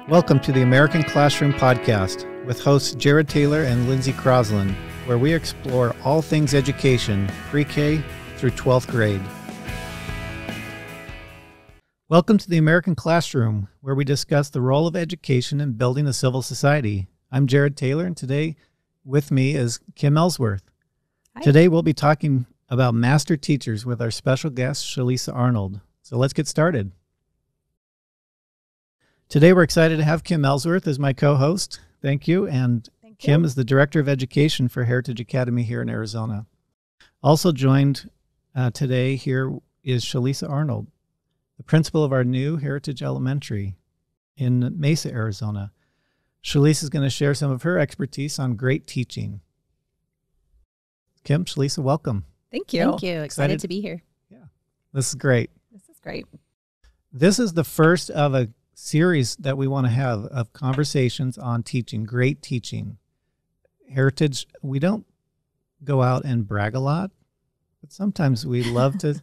Welcome to the American Classroom Podcast with hosts Jared Taylor and Lindsay Crosland, where we explore all things education, pre-K through 12th grade. Welcome to the American Classroom, where we discuss the role of education in building a civil society. I'm Jared Taylor, and today with me is Kim Ellsworth. Hi. Today we'll be talking about master teachers with our special guest, Shalisa Arnold. So let's get started. Today, we're excited to have Kim Ellsworth as my co-host. Thank you. And Kim is the Director of Education for Heritage Academy here in Arizona. Also joined today here is Shalisa Arnold, the principal of our new Heritage Elementary in Mesa, Arizona. Shalisa is going to share some of her expertise on great teaching. Kim, Shalisa, welcome. Thank you. Thank you. Excited to be here. Yeah, this is great. This is great. This is the first of a series that we want to have of conversations on teaching, great teaching. Heritage, we don't go out and brag a lot, but sometimes we love to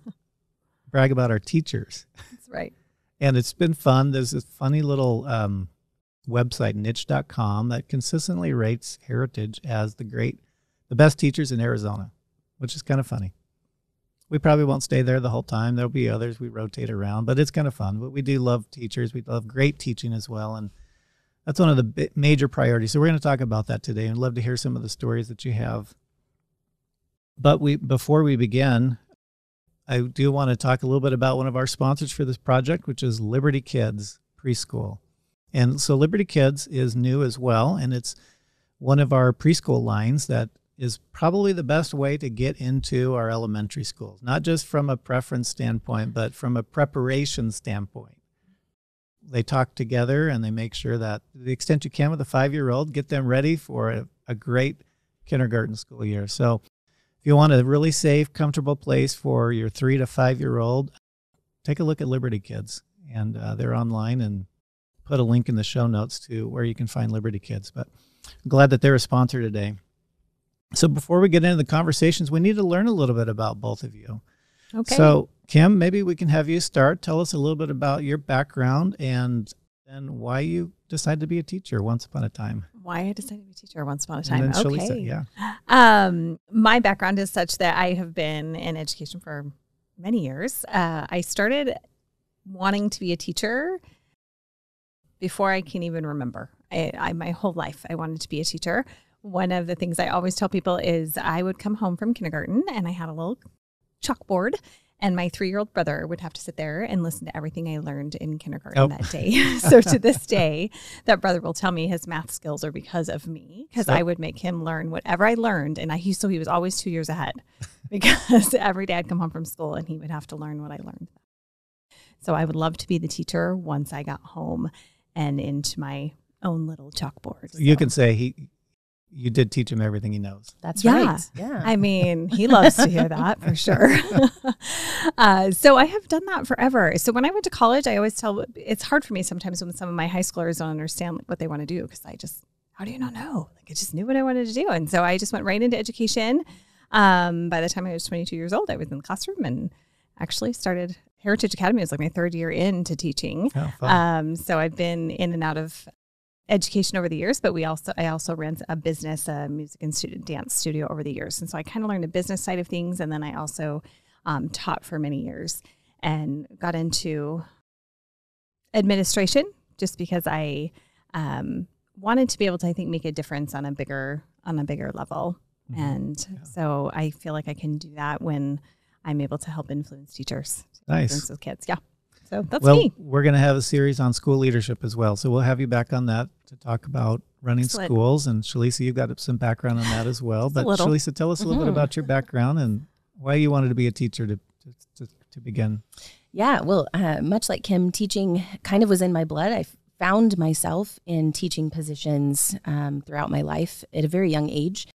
brag about our teachers. That's right. And it's been fun. There's this funny little website, niche.com, that consistently rates Heritage as the best teachers in Arizona, which is kind of funny. We probably won't stay there the whole time. There'll be others we rotate around, but it's kind of fun. But we do love teachers. We love great teaching as well, and that's one of the major priorities. So we're going to talk about that today, and love to hear some of the stories that you have. But before we begin, I do want to talk a little bit about one of our sponsors for this project, which is Liberty Kids Preschool. And so Liberty Kids is new as well, and it's one of our preschool lines that is probably the best way to get into our elementary schools, not just from a preference standpoint, but from a preparation standpoint. They talk together and they make sure that to the extent you can with a 5-year-old, get them ready for a great kindergarten school year. So if you want a really safe, comfortable place for your 3 to 5-year-old, take a look at Liberty Kids. And they're online, and put a link in the show notes to where you can find Liberty Kids. But I'm glad that they're a sponsor today. So before we get into the conversations, we need to learn a little bit about both of you. Okay. So Kim, maybe we can have you start. Tell us a little bit about your background and why you decided to be a teacher once upon a time. Why I decided to be a teacher once upon a time. And then Okay. Shalisa, yeah. My background is such that I have been in education for many years. I started wanting to be a teacher before I can even remember. My whole life, I wanted to be a teacher. One of the things I always tell people is I would come home from kindergarten and I had a little chalkboard, and my 3-year-old brother would have to sit there and listen to everything I learned in kindergarten that day. So to this day, that brother will tell me his math skills are because of me, because I would make him learn whatever I learned. And so he was always 2 years ahead, because every day I'd come home from school and he would have to learn what I learned. So I would love to be the teacher once I got home and into my own little chalkboard. So you can say you did teach him everything he knows. That's right. Yeah. I mean, he loves to hear that for sure. So I have done that forever. So when I went to college, I always tell, it's hard for me sometimes when some of my high schoolers don't understand what they want to do, because how do you not know? I just knew what I wanted to do. And so I just went right into education. By the time I was 22 years old, I was in the classroom and actually started Heritage Academy. It was like my 3rd year into teaching. Oh, fun. So I've been in and out of education over the years, but I also ran a business, a music and student dance studio over the years. And so I kind of learned the business side of things. And then I also taught for many years and got into administration just because I wanted to be able to, I think, make a difference on a bigger level. Mm-hmm. And so I feel like I can do that when I'm able to help influence teachers. Nice. Influence kids. Yeah. So that's well, me. We're going to have a series on school leadership as well. So we'll have you back on that to talk about running schools. And Shalisa, you've got some background on that as well. But Shalisa, tell us a little bit about your background and why you wanted to be a teacher to begin. Yeah, well, much like Kim, teaching kind of was in my blood. I found myself in teaching positions throughout my life at a very young age.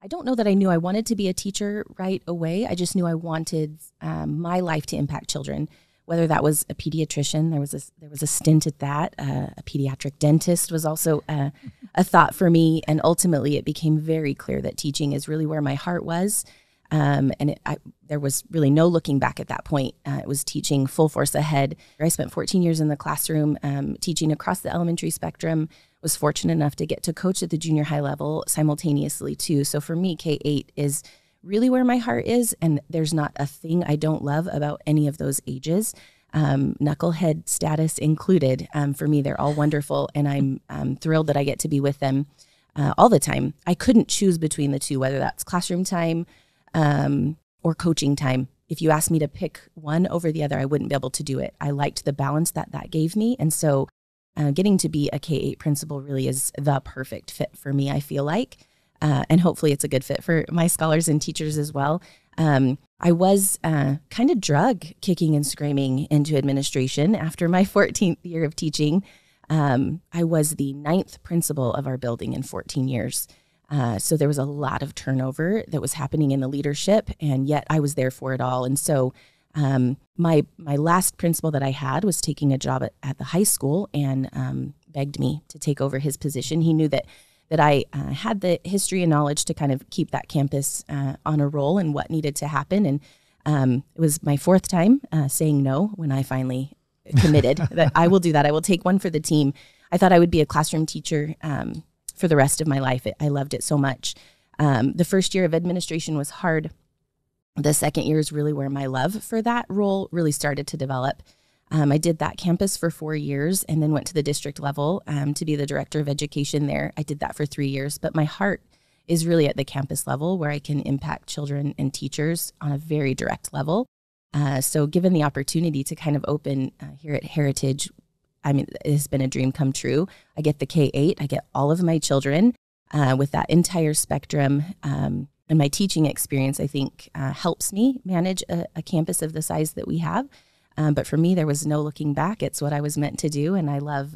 I don't know that I knew I wanted to be a teacher right away. I just knew I wanted my life to impact children. Whether that was a pediatrician, there was a stint at that. A pediatric dentist was also a thought for me, and ultimately it became very clear that teaching is really where my heart was. There was really no looking back at that point. It was teaching full force ahead. I spent 14 years in the classroom teaching across the elementary spectrum, was fortunate enough to get to coach at the junior high level simultaneously too. So for me, K-8 is really where my heart is, and there's not a thing I don't love about any of those ages. Knucklehead status included. For me, they're all wonderful, and I'm thrilled that I get to be with them all the time. I couldn't choose between the two, whether that's classroom time or coaching time. If you asked me to pick one over the other, I wouldn't be able to do it. I liked the balance that gave me. And so getting to be a K-8 principal really is the perfect fit for me, I feel like. And hopefully it's a good fit for my scholars and teachers as well. I was kind of drug kicking and screaming into administration after my 14th year of teaching. I was the 9th principal of our building in 14 years. So there was a lot of turnover that was happening in the leadership, and yet I was there for it all. And so my last principal that I had was taking a job at the high school and begged me to take over his position. He knew that I had the history and knowledge to kind of keep that campus on a roll and what needed to happen. And it was my 4th time saying no when I finally committed that I will do that. I will take one for the team. I thought I would be a classroom teacher for the rest of my life. I loved it so much. The first year of administration was hard. The second year is really where my love for that role really started to develop. I did that campus for 4 years and then went to the district level to be the director of education there. I did that for 3 years, but my heart is really at the campus level where I can impact children and teachers on a very direct level. So given the opportunity to kind of open here at Heritage, I mean, it has been a dream come true. I get the K-8, I get all of my children with that entire spectrum. And my teaching experience, I think, helps me manage a campus of the size that we have. But for me, there was no looking back. It's what I was meant to do, and I love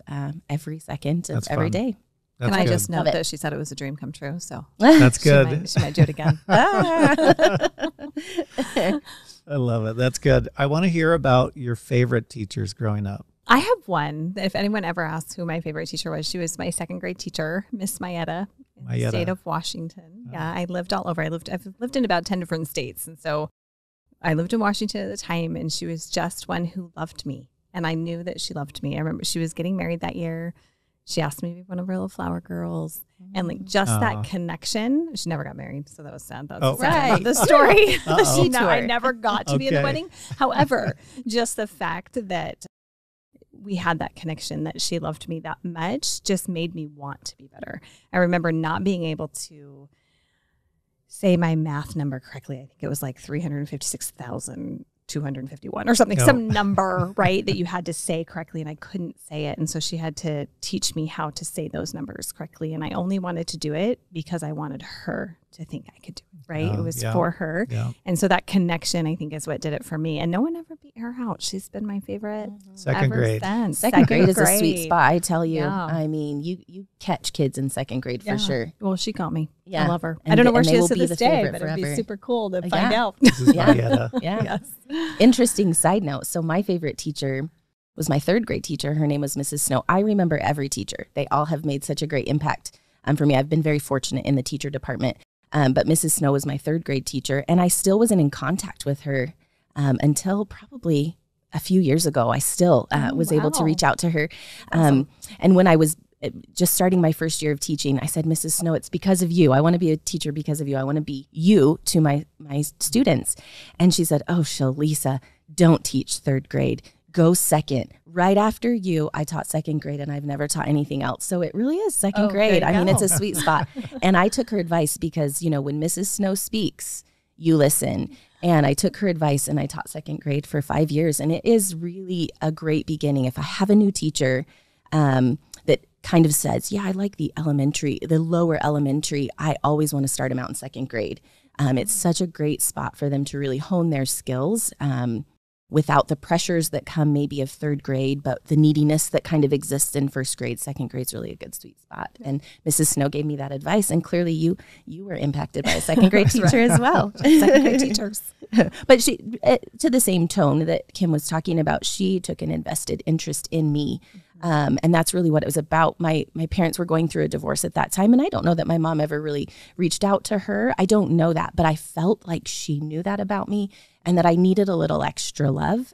every second of every day. Can I just note that she said it was a dream come true? So that's good. She might do it again. I love it. That's good. I want to hear about your favorite teachers growing up. I have one. If anyone ever asks who my favorite teacher was, she was my 2nd grade teacher, Miss Mayetta, in the state of Washington. Oh. Yeah, I lived all over. I've lived in about 10 different states, and so I lived in Washington at the time, and she was just one who loved me, and I knew that she loved me. I remember she was getting married that year. She asked me to be one of her little flower girls, and like just that connection. She never got married, so that was sad. That was sad about the story. I never got to be in the wedding. However, just the fact that we had that connection, that she loved me that much, just made me want to be better. I remember not being able to say my math number correctly. I think it was like 356,251 or something, some number, right, that you had to say correctly, and I couldn't say it. And so she had to teach me how to say those numbers correctly. And I only wanted to do it because I wanted her to think I could do it, right? It was for her. Yeah. And so that connection, I think, is what did it for me. And no one ever beat her out. She's been my favorite second grade. Since. Second grade is a sweet spot, I tell you. Yeah. I mean, you catch kids in 2nd grade for sure. Well, she got me. Yeah. I love her. I don't know where she is to this day, but it'd be super cool to find out. This is yeah. Yes. Interesting side note. So my favorite teacher was my 3rd grade teacher. Her name was Mrs. Snow. I remember every teacher. They all have made such a great impact for me. I've been very fortunate in the teacher department. But Mrs. Snow was my 3rd grade teacher, and I still wasn't in contact with her until probably a few years ago. I still was able to reach out to her. Awesome. And when I was just starting my 1st year of teaching, I said, Mrs. Snow, it's because of you. I want to be a teacher because of you. I want to be you to my students. And she said, oh, Shalisa, don't teach 3rd grade. Go 2nd. Right after you, I taught 2nd grade, and I've never taught anything else. So it really is 2nd grade. I mean, it's a sweet spot. And I took her advice because, when Mrs. Snow speaks, you listen. And I took her advice, and I taught 2nd grade for 5 years. And it is really a great beginning. If I have a new teacher that kind of says, I like the lower elementary, I always want to start them out in 2nd grade. It's such a great spot for them to really hone their skills without the pressures that come maybe of 3rd grade, but the neediness that kind of exists in 1st grade. 2nd grade's really a good sweet spot. And Mrs. Snow gave me that advice, and clearly you were impacted by a 2nd grade teacher as well. 2nd grade teachers. But she, to the same tone that Kim was talking about, she took an invested interest in me And that's really what it was about. My parents were going through a divorce at that time, and I don't know that my mom ever really reached out to her. I don't know that, but I felt like she knew that about me and that I needed a little extra love.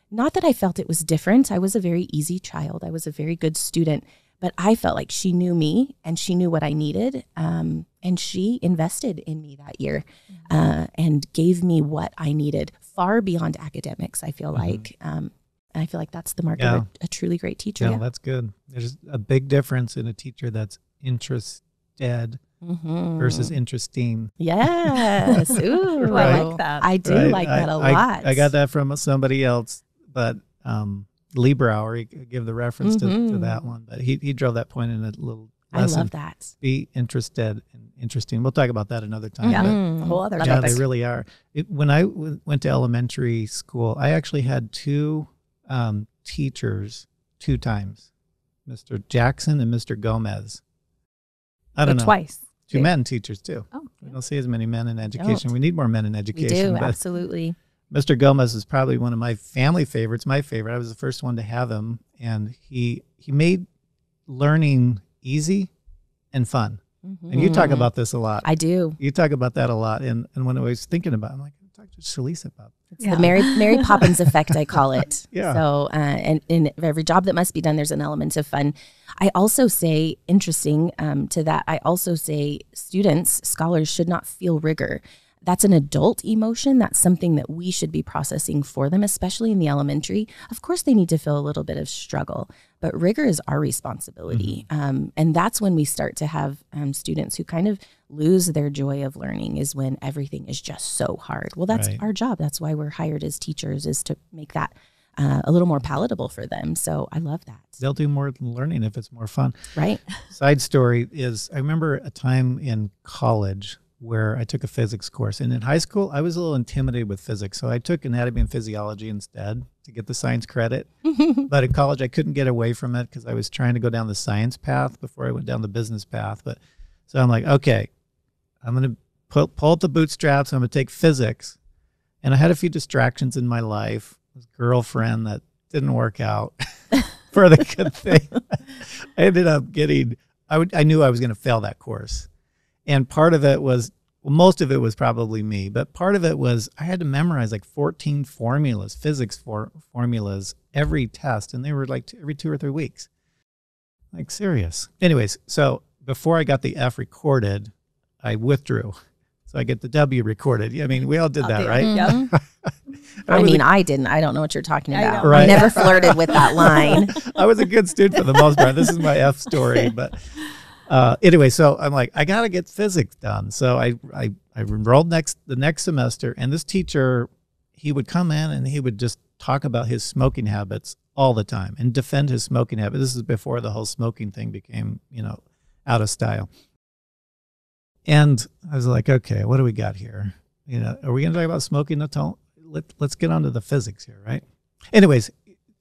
Not that I felt it was different. I was a very easy child. I was a very good student, but I felt like she knew me and she knew what I needed. And she invested in me that year and gave me what I needed far beyond academics, I feel like. And I feel like that's the mark of a truly great teacher. Yeah, that's good. There's a big difference in a teacher that's interested versus interesting. Yes. Ooh, Right. I like that. I do like that a lot. I got that from somebody else, but Liebauer, he give the reference to that one, but he drove that point in a little lesson. I love that. Be interested and interesting. We'll talk about that another time. Yeah, but a whole other yeah, topic. they really are. When I went to elementary school, I actually had two teachers 2 times, Mr. Jackson and Mr. Gomez. I don't know. Twice. 2 men teachers too. Oh, We don't see as many men in education. We need more men in We education. do, but absolutely. Mr. Gomez is probably one of my family favorites, my favorite. I was the first one to have him, and he made learning easy and fun. And you talk about this a lot. I do. You talk about that a lot. And when I was thinking about it, I'm like, I talked to Shalisa about It's the Mary Poppins effect, I call it. Yeah. So, and in every job that must be done, there's an element of fun. I also say, interesting to that, I also say students, scholars should not feel rigor. That's an adult emotion. That's something that we should be processing for them, especially in the elementary. Of course, they need to feel a little bit of struggle, but rigor is our responsibility. And that's when we start to have students who kind of lose their joy of learning, is when everything is just so hard. Well, that's Right. our job. That's why we're hired as teachers, is to make that a little more palatable for them. So I love that. They'll do more learning if it's more fun. Right? Side story is, I remember a time in college where I took a physics course. And in high school, I was a little intimidated with physics. So I took anatomy and physiology instead to get the science credit. But in college, I couldn't get away from it because I was trying to go down the science path before I went down the business path. But so I'm like, okay, I'm going to pull up the bootstraps. I'm going to take physics. And I had a few distractions in my life. This girlfriend that didn't work out for the good thing. I ended up getting, I knew I was going to fail that course. And part of it was, well, most of it was probably me, but part of it was I had to memorize like 14 formulas, physics formulas every test. And they were like every 2 or 3 weeks. Like serious. Anyways, so before I got the F recorded, I withdrew. So I get the W recorded. I mean, we all did that, right? Yep. I didn't. I don't know what you're talking I about. know. Right. I never flirted with that line. I was a good student for the most part. This is my F story, but anyway, so I'm like, I got to get physics done. So I enrolled the next semester, and this teacher, he would come in and he would just talk about his smoking habits all the time and defend his smoking habit. This is before the whole smoking thing became, out of style. And I was like, okay, what do we got here? Are we going to talk about smoking? Let's get on to the physics here, right? Anyways,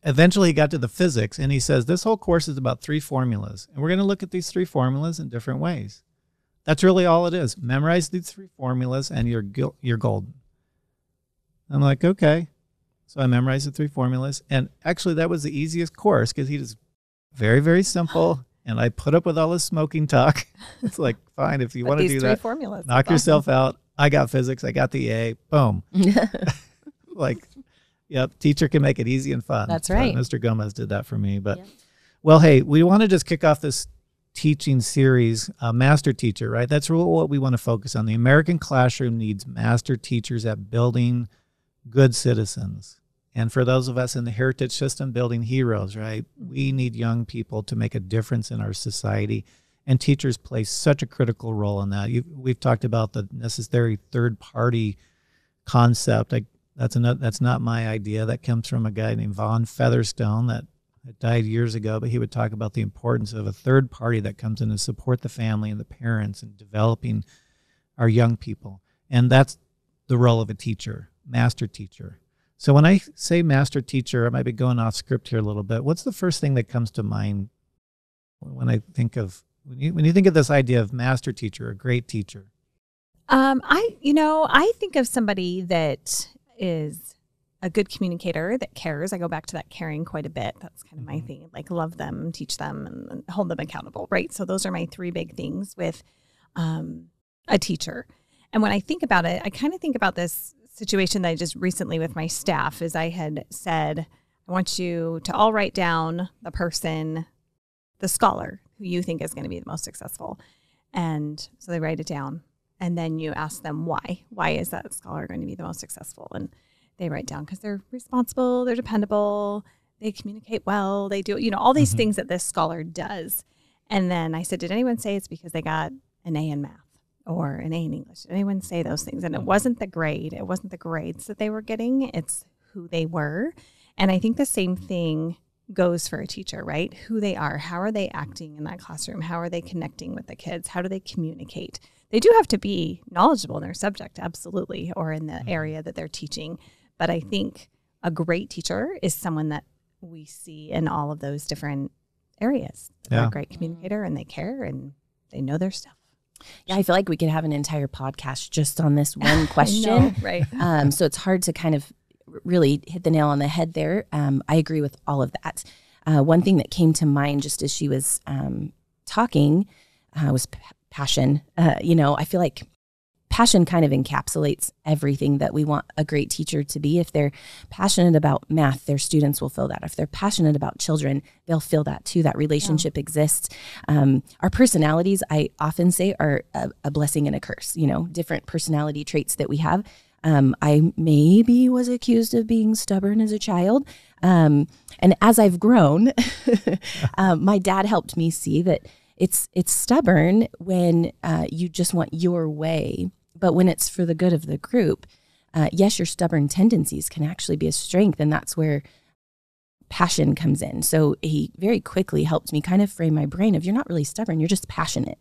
eventually he got to the physics, and he says, this whole course is about 3 formulas, and we're going to look at these 3 formulas in different ways. That's really all it is. Memorize these 3 formulas, and you're golden. I'm like, okay. So I memorized the 3 formulas, and actually that was the easiest course because he was very, very simple, and I put up with all his smoking talk. It's like, fine, if you want to do that, formulas. knock yourself out. I got physics. I got the A. Boom. Like, yep, teacher can make it easy and fun. That's right. So Mr. Gomez did that for me. But, well, hey, we want to just kick off this teaching series, Master Teacher, right? That's really what we want to focus on. The American classroom needs master teachers at building good citizens. And for those of us in the heritage system, building heroes, right? We need young people to make a difference in our society. And teachers play such a critical role in that. We've talked about the necessary third-party concept. That's not my idea. That comes from a guy named Von Featherstone that died years ago, but he would talk about the importance of a third party that comes in to support the family and the parents in developing our young people. And that's the role of a teacher, master teacher. So when I say master teacher, I might be going off script here a little bit. What's the first thing that comes to mind when I think of, when you think of this idea of master teacher, a great teacher? I think of somebody that is a good communicator that cares. I go back to that caring quite a bit. That's kind of my thing, like love them, teach them, and hold them accountable, right? So those are my 3 big things with a teacher. And when I think about it, I kind of think about this situation that I just recently with my staff is I had said, I want you to all write down the person, the scholar who you think is going to be the most successful. And so they write it down. And then you ask them why. Why is that scholar going to be the most successful? And they write down because they're responsible, they're dependable, they communicate well, they do, all these things that this scholar does. And then I said, did anyone say it's because they got an A in math or an A in English? Did anyone say those things? And it wasn't the grade. It wasn't the grades that they were getting. It's who they were. And I think the same thing goes for a teacher, right? Who they are. How are they acting in that classroom? How are they connecting with the kids? How do they communicate? They do have to be knowledgeable in their subject, absolutely, or in the area that they're teaching. But I think a great teacher is someone that we see in all of those different areas. They're a great communicator and they care and they know their stuff. Yeah, I feel like we could have an entire podcast just on this one question. Right. So it's hard to kind of really hit the nail on the head there. I agree with all of that. One thing that came to mind just as she was talking was passion. I feel like passion kind of encapsulates everything that we want a great teacher to be. If they're passionate about math, their students will feel that. If they're passionate about children, they'll feel that too. That relationship exists. Our personalities, I often say, are a blessing and a curse, different personality traits that we have. I maybe was accused of being stubborn as a child. And as I've grown, my dad helped me see that it's stubborn when you just want your way, but when it's for the good of the group, yes, your stubborn tendencies can actually be a strength, and that's where passion comes in. So he very quickly helped me kind of frame my brain of, you're not really stubborn, you're just passionate.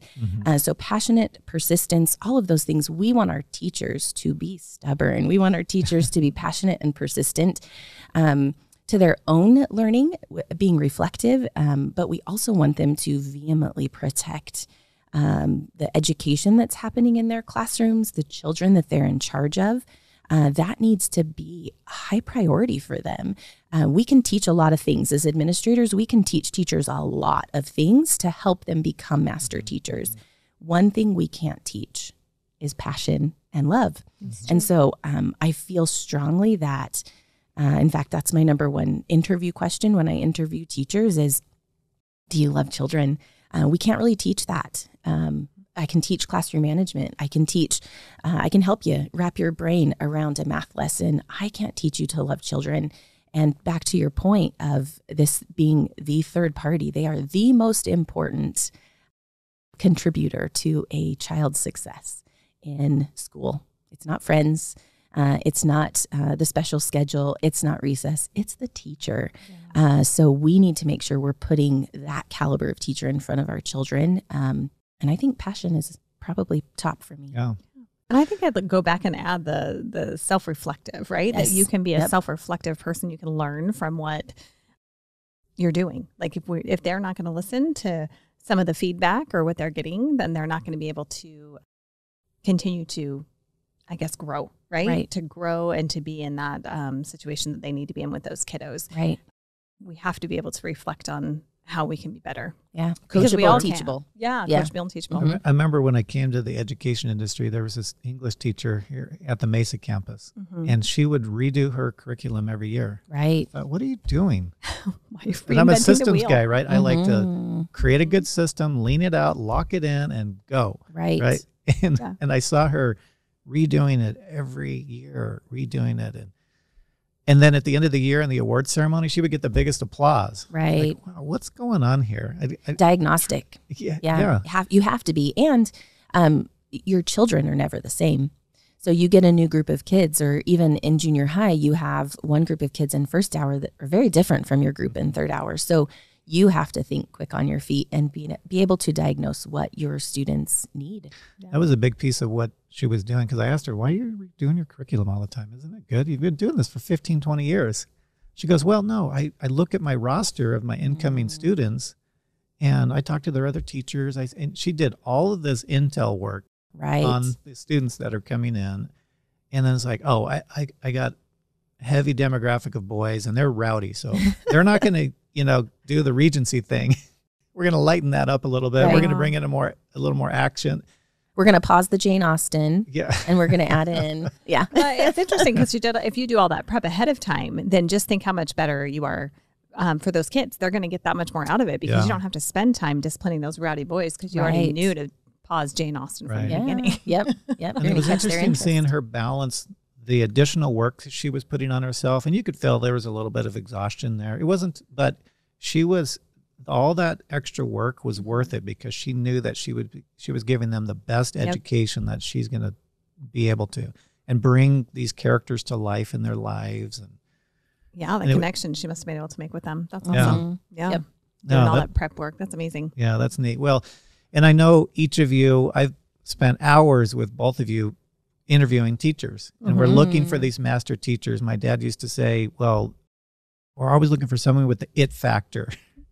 So passionate, persistence, all of those things. We want our teachers to be stubborn. We want our teachers to be passionate and persistent. To their own learning, being reflective, but we also want them to vehemently protect the education that's happening in their classrooms, the children that they're in charge of. That needs to be a high priority for them. We can teach a lot of things. As administrators, we can teach teachers a lot of things to help them become master teachers. One thing we can't teach is passion and love. And so I feel strongly that in fact, that's my number one interview question when I interview teachers is, do you love children? We can't really teach that. I can teach classroom management. I can help you wrap your brain around a math lesson. I can't teach you to love children. And back to your point of this being the third party, they are the most important contributor to a child's success in school. It's not friends. It's not the special schedule. It's not recess. It's the teacher. Yeah. So we need to make sure we're putting that caliber of teacher in front of our children. And I think passion is probably top for me. Yeah. And I think I'd go back and add the self-reflective, right? Yes. That you can be a self-reflective person. You can learn from what you're doing. Like if they're not going to listen to some of the feedback or what they're getting, then they're not going to be able to continue to, I guess, grow, right? To grow and to be in that situation that they need to be in with those kiddos. Right. We have to be able to reflect on how we can be better. Yeah. Because we all teachable. Can. Yeah. Coachable and teachable. I remember when I came to the education industry, there was this English teacher here at the Mesa campus, and she would redo her curriculum every year. Right. I thought, what are you doing? And I'm a systems guy, right? I like to create a good system, lean it out, lock it in, and go. Right. And I saw her redoing it every year, and then at the end of the year in the award ceremony, she would get the biggest applause. Right. Like, wow, what's going on here? Diagnostic. Yeah. You have to be. And your children are never the same. So you get a new group of kids, or even in junior high, you have one group of kids in first hour that are very different from your group in third hour. So you have to think quick on your feet and be able to diagnose what your students need. Yeah. That was a big piece of what she was doing, because I asked her, why are you doing your curriculum all the time? Isn't it good? You've been doing this for 15, 20 years. She goes, well, no, I look at my roster of my incoming students, and I talk to their other teachers. And she did all of this intel work on the students that are coming in. And then it's like, oh, I got heavy demographic of boys, and they're rowdy. So they're not going to, do the Regency thing. We're going to lighten that up a little bit. Right. We're going to bring in a little more action. We're going to pause the Jane Austen. Yeah. And we're going to add in. Yeah. It's interesting because if you do all that prep ahead of time, then just think how much better you are for those kids. They're going to get that much more out of it because you don't have to spend time disciplining those rowdy boys because you already knew to pause Jane Austen from the beginning. Yep. And it was interesting seeing her balance the additional work that she was putting on herself. And you could feel there was a little bit of exhaustion there. It wasn't, but all that extra work was worth it because she knew that she was giving them the best education that she's going to be able to, and bring these characters to life in their lives. And the connection she must have been able to make with them. That's awesome. Yeah. Yep. Doing all that prep work. That's amazing. Yeah, that's neat. Well, and I know each of you, I've spent hours with both of you interviewing teachers, and we're looking for these master teachers. My dad used to say, well, we're always looking for someone with the it factor.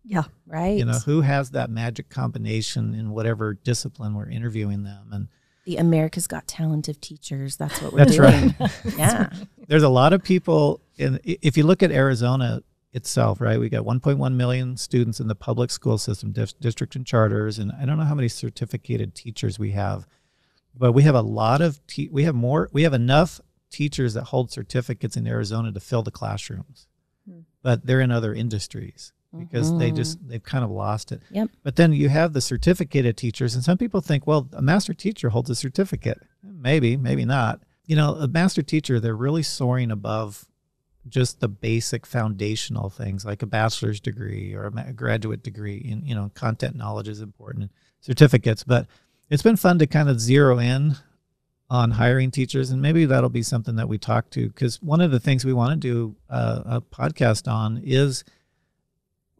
Yeah. Right. Who has that magic combination in whatever discipline we're interviewing them. And the America's Got Talent of teachers. That's what we're that's doing. Right. Yeah. There's a lot of people if you look at Arizona itself, right? We got 1.1 million students in the public school system, district and charters. And I don't know how many certificated teachers we have, but we have a lot of, we have enough teachers that hold certificates in Arizona to fill the classrooms, but they're in other industries because they've kind of lost it. Yep. But then you have the certificated teachers, and some people think, well, a master teacher holds a certificate. Maybe not. A master teacher, they're really soaring above just the basic foundational things like a bachelor's degree or a graduate degree. In, content knowledge is important, certificates. But it's been fun to kind of zero in on hiring teachers, and maybe that'll be something that we talk to, because one of the things we want to do a podcast on is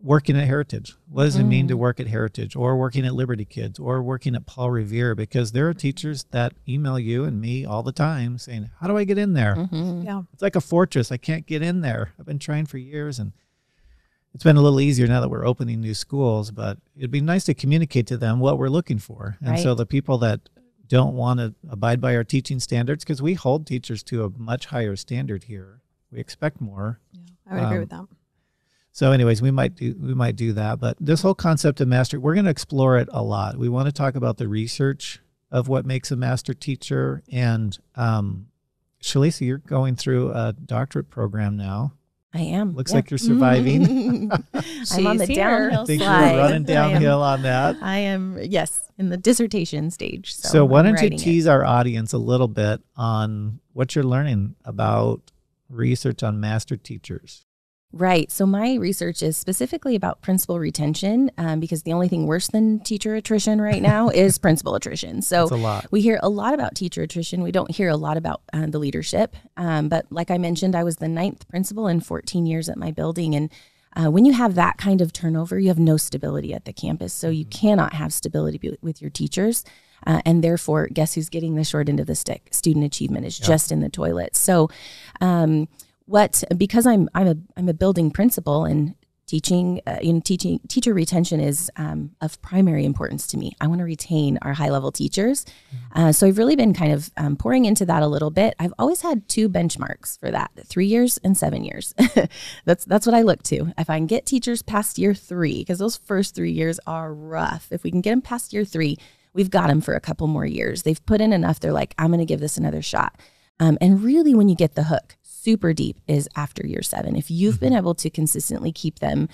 working at Heritage. What does it mean to work at Heritage, or working at Liberty Kids, or working at Paul Revere? Because there are teachers that email you and me all the time saying, how do I get in there? Yeah. It's like a fortress. I can't get in there. I've been trying for years, and it's been a little easier now that we're opening new schools, but it'd be nice to communicate to them what we're looking for. And so the people that don't want to abide by our teaching standards, because we hold teachers to a much higher standard here. We expect more. Yeah, I would agree with that. So anyways, we might do that. But this whole concept of master, we're going to explore it a lot. We want to talk about the research of what makes a master teacher. And Shalisa, you're going through a doctorate program now. I am. Looks like you're surviving. I'm on the downhill I think slide. you're running downhill on that. I am, yes, in the dissertation stage. So why don't you writing tease our audience a little bit on what you're learning about research on master teachers? Right. So my research is specifically about principal retention, because the only thing worse than teacher attrition right now is principal attrition. So That's a lot. We hear a lot about teacher attrition. We don't hear a lot about the leadership. But like I mentioned, I was the 9th principal in 14 years at my building. And when you have that kind of turnover, you have no stability at the campus. So you cannot have stability with your teachers. And therefore, guess who's getting the short end of the stick? Student achievement is just in the toilet. So because I'm a building principal, and teacher retention is of primary importance to me. I want to retain our high level teachers. So I've really been kind of pouring into that a little bit. I've always had 2 benchmarks for that: 3 years and 7 years. That's what I look to. If I can get teachers past year 3, because those first 3 years are rough. If we can get them past year 3, we've got them for a couple more years. They've put in enough. They're like, I'm going to give this another shot. And really, when you get the hook super deep is after year 7. If you've been able to consistently keep them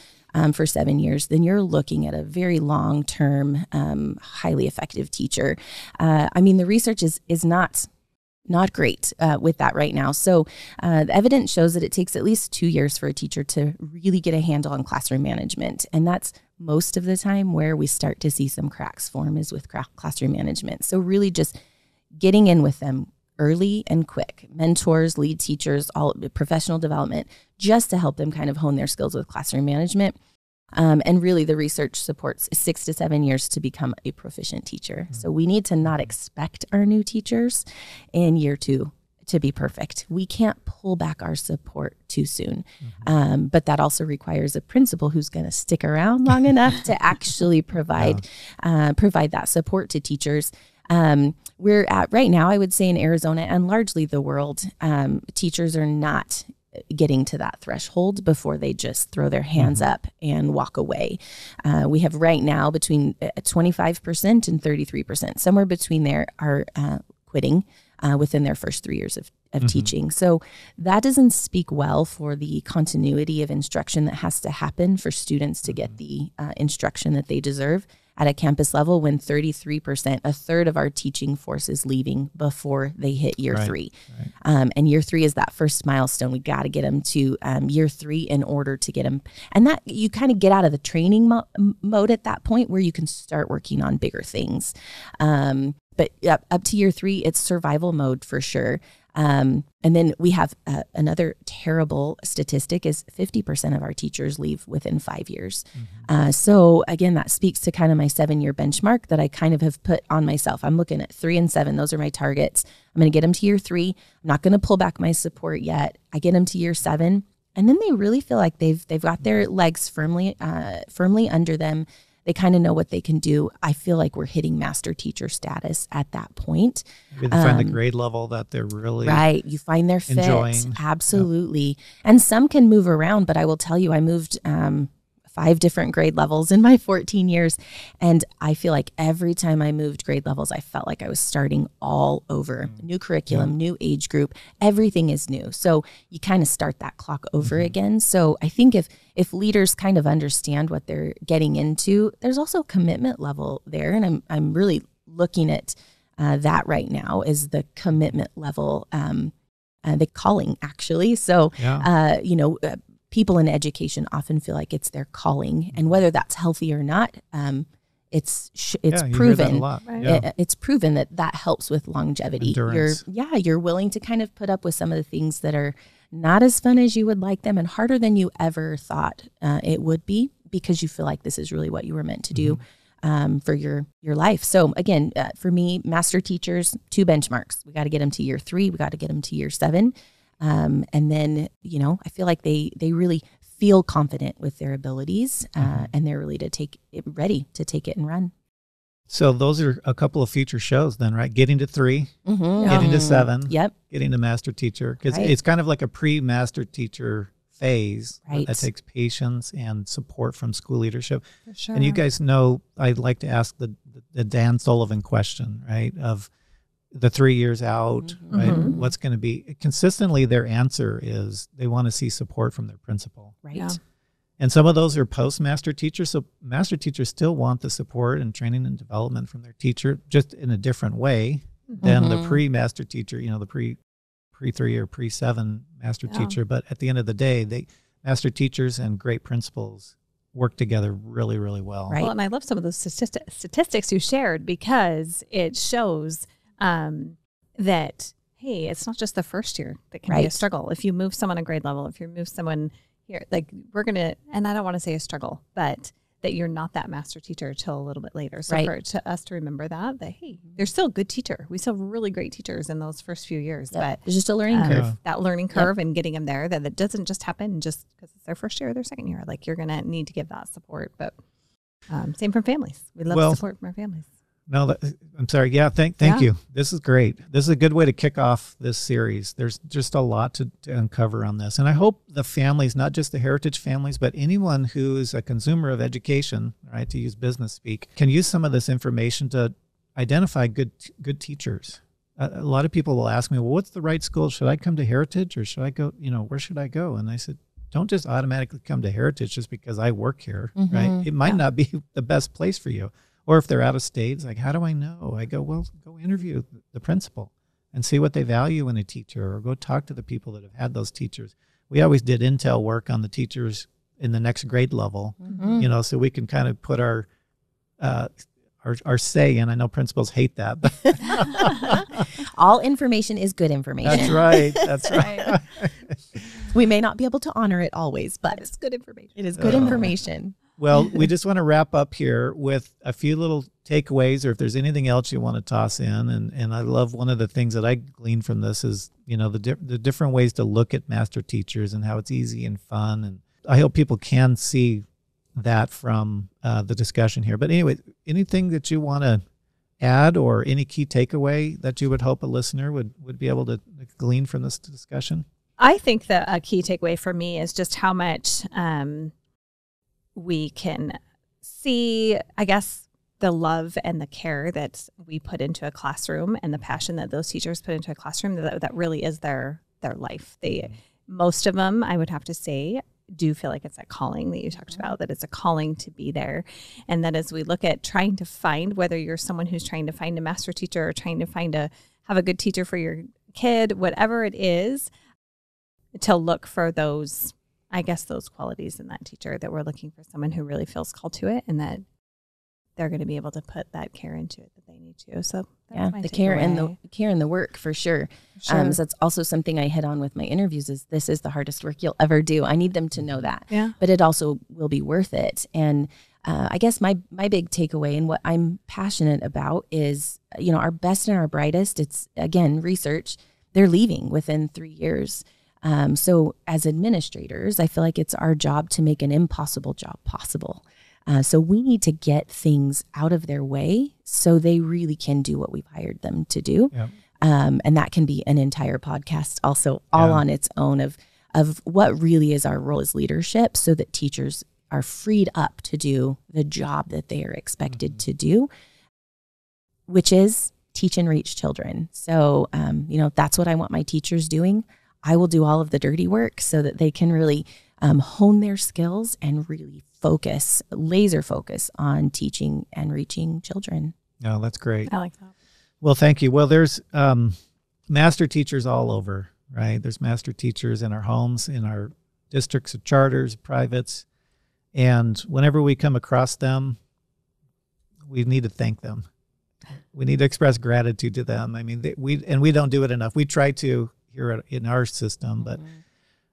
for 7 years, then you're looking at a very long-term, highly effective teacher. The research is not great with that right now. So the evidence shows that it takes at least 2 years for a teacher to really get a handle on classroom management. And that's most of the time where we start to see some cracks form, is with classroom management. So really just getting in with them early and quick, mentors, lead teachers, all professional development, just to help them kind of hone their skills with classroom management. And really the research supports 6 to 7 years to become a proficient teacher. So we need to not expect our new teachers in year 2 to be perfect. We can't pull back our support too soon. But that also requires a principal who's going to stick around long enough to actually provide that support to teachers. We're at right now, I would say in Arizona and largely the world, teachers are not getting to that threshold before they just throw their hands up and walk away. We have right now between 25% and 33%, somewhere between there, are quitting within their first 3 years of teaching. So that doesn't speak well for the continuity of instruction that has to happen for students to get the instruction that they deserve at a campus level, when 33%, a third of our teaching force, is leaving before they hit year three. Right. And year three is that first milestone. We got to get them to year three in order to get them. And that you kind of get out of the training mode at that point, where you can start working on bigger things. But up to year three, it's survival mode for sure. And then we have another terrible statistic is 50% of our teachers leave within 5 years. So again, that speaks to kind of my 7-year benchmark that I kind of have put on myself. I'm looking at 3 and 7. Those are my targets. I'm going to get them to year 3. I'm not going to pull back my support yet. I get them to year 7. And then they really feel like they've got their legs firmly under them. They kind of know what they can do. I feel like we're hitting master teacher status at that point. Maybe they find the grade level that they're really right. You find their fit. Enjoying. Absolutely. Yep. And some can move around, but I will tell you, I moved 5 different grade levels in my 14 years. And I feel like every time I moved grade levels, I felt like I was starting all over. New curriculum, new age group, everything is new. So you kind of start that clock over again. So I think if leaders kind of understand what they're getting into, there's also a commitment level there. And I'm really looking at that right now, is the commitment level, the calling actually. So, people in education often feel like it's their calling, and whether that's healthy or not, it's proven. Right. It's proven that helps with longevity. Endurance. You're willing to kind of put up with some of the things that are not as fun as you would like them, and harder than you ever thought it would be, because you feel like this is really what you were meant to do for your life. So again, for me, master teachers, 2 benchmarks. We got to get them to year 3. We got to get them to year 7. And then, I feel like they really feel confident with their abilities, and they're really ready to take it and run. So those are a couple of future shows then, right? Getting to 3, getting to 7, getting to master teacher, because it's kind of like a pre-master teacher phase that takes patience and support from school leadership. For sure. And you guys know, I'd like to ask the Dan Sullivan question, right? Of the 3 years out, right? What's going to be consistently their answer is they want to see support from their principal. Right. Yeah. And some of those are post-master teachers. So master teachers still want the support and training and development from their teacher, just in a different way than the pre-master teacher, the pre-3 or pre-7 master teacher. But at the end of the day, master teachers and great principals work together really, really well. Right. Well, and I love some of those statistics you shared, because it shows that, hey, it's not just the first year that can be a struggle. If you move someone a grade level, if you move someone here, like we're going to, and I don't want to say a struggle, but that you're not that master teacher till a little bit later. So for us to remember that, hey, they're still a good teacher. We still have really great teachers in those first few years, but there's just a learning curve. That learning curve and getting them there, that doesn't just happen just because it's their first year or their second year. Like, you're going to need to give that support, but same from families. We love support from our families. No, I'm sorry. Yeah, thank you. This is great. This is a good way to kick off this series. There's just a lot to uncover on this. And I hope the families, not just the heritage families, but anyone who is a consumer of education, right, to use business speak, can use some of this information to identify good teachers. A lot of people will ask me, well, what's the right school? Should I come to Heritage, or should I go, where should I go? And I said, don't just automatically come to Heritage just because I work here, right? It might not be the best place for you. Or if they're out of state, it's like, how do I know? I go, well, go interview the principal and see what they value in a teacher, or go talk to the people that have had those teachers. We always did intel work on the teachers in the next grade level, so we can kind of put our say in. I know principals hate that, but all information is good information. That's right. That's right. We may not be able to honor it always, but it's good information. It is good information. Well, we just want to wrap up here with a few little takeaways, or if there's anything else you want to toss in. And I love, one of the things that I gleaned from this is, the different ways to look at master teachers and how it's easy and fun. And I hope people can see that from the discussion here. But anyway, anything that you want to add, or any key takeaway that you would hope a listener would be able to glean from this discussion? I think that a key takeaway for me is just how much we can see, I guess, the love and the care that we put into a classroom and the passion that those teachers put into a classroom, that really is their life. Most of them, I would have to say, do feel like it's that calling that you talked about, that it's a calling to be there. And that as we look at trying to find, whether you're someone who's trying to find a master teacher or trying to have a good teacher for your kid, whatever it is, to look for those, I guess, those qualities in that teacher, that we're looking for someone who really feels called to it and that they're going to be able to put that care into it that they need to. So that's my the care and the work for sure. So that's also something I hit on with my interviews is this is the hardest work you'll ever do. I need them to know that, but it also will be worth it. And I guess my big takeaway and what I'm passionate about is, our best and our brightest, it's again, research, they're leaving within 3 years. So as administrators, I feel like it's our job to make an impossible job possible. So we need to get things out of their way so they really can do what we've hired them to do. Yep. And that can be an entire podcast also all on its own of what really is our role as leadership so that teachers are freed up to do the job that they are expected to do, which is teach and reach children. So, that's what I want my teachers doing. I will do all of the dirty work so that they can really hone their skills and really laser focus on teaching and reaching children. Oh, that's great. I like that. Well, thank you. Well, there's master teachers all over, right? There's master teachers in our homes, in our districts of charters, privates. And whenever we come across them, we need to thank them. We need to express gratitude to them. I mean, we don't do it enough. We try to here in our system, but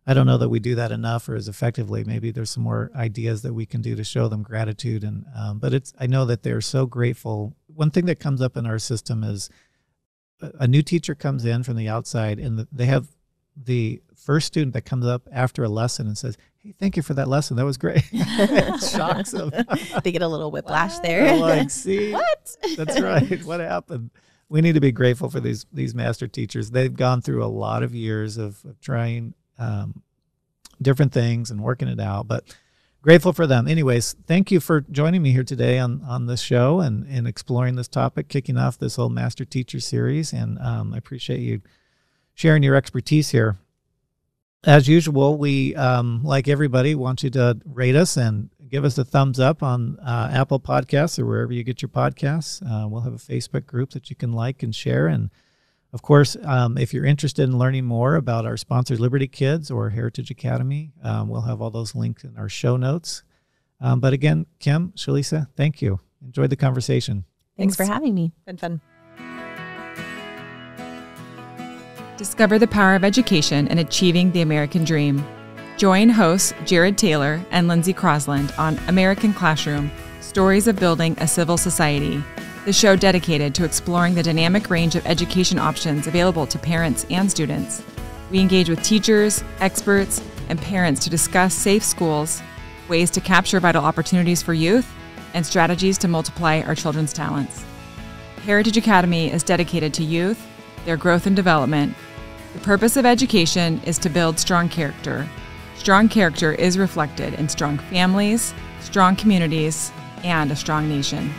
I don't know that we do that enough or as effectively. Maybe there's some more ideas that we can do to show them gratitude. And but I know that they're so grateful. One thing that comes up in our system is a new teacher comes in from the outside, and they have the first student that comes up after a lesson and says, "Hey, thank you for that lesson. That was great." It shocks them. They get a little whiplash there. They're like, see, what? That's right. What happened? We need to be grateful for these master teachers. They've gone through a lot of years of trying different things and working it out, but grateful for them. Anyways, thank you for joining me here today on this show and exploring this topic, kicking off this whole Master Teacher series. And I appreciate you sharing your expertise here. As usual, we, like everybody, want you to rate us and give us a thumbs up on Apple Podcasts or wherever you get your podcasts. We'll have a Facebook group that you can like and share. And of course, if you're interested in learning more about our sponsors, Liberty Kids or Heritage Academy, we'll have all those linked in our show notes. But again, Kim, Shalisa, thank you. Enjoyed the conversation. Thanks for having me. Been fun. Discover the power of education and achieving the American dream. Join hosts Jared Taylor and Lindsay Crosland on American Classroom, Stories of Building a Civil Society, the show dedicated to exploring the dynamic range of education options available to parents and students. We engage with teachers, experts, and parents to discuss safe schools, ways to capture vital opportunities for youth, and strategies to multiply our children's talents. Heritage Academy is dedicated to youth, their growth and development. The purpose of education is to build strong character. Strong character is reflected in strong families, strong communities, and a strong nation.